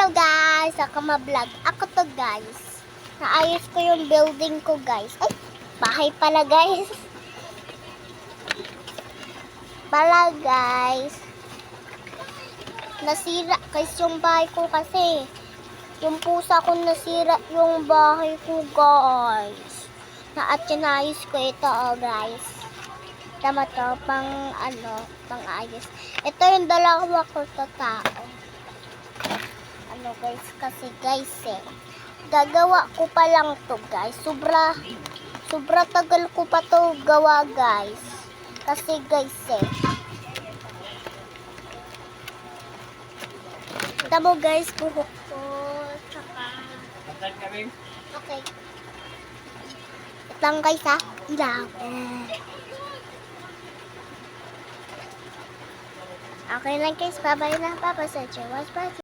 Hello guys! Ako ma-vlog. Ako to guys. Naayos ko yung building ko guys. Ay! Bahay pala guys. Pala guys. Nasira guys yung bahay ko kasi. Yung pusa ko nasira yung bahay ko guys. At sinayos ko ito guys. Tama to, pang ayos. Ito yung dalawa ko sa tao. Guys, kasi guys gagawa ko pa lang to guys. Sobra tagal ko pa to gawa guys. Kasi guys kita mo guys, buhok ko. Tsaka okay. Itang guys ha. Ilaw. Okay lang guys. Bye-bye na. Bye-bye sa Jawas. Bye.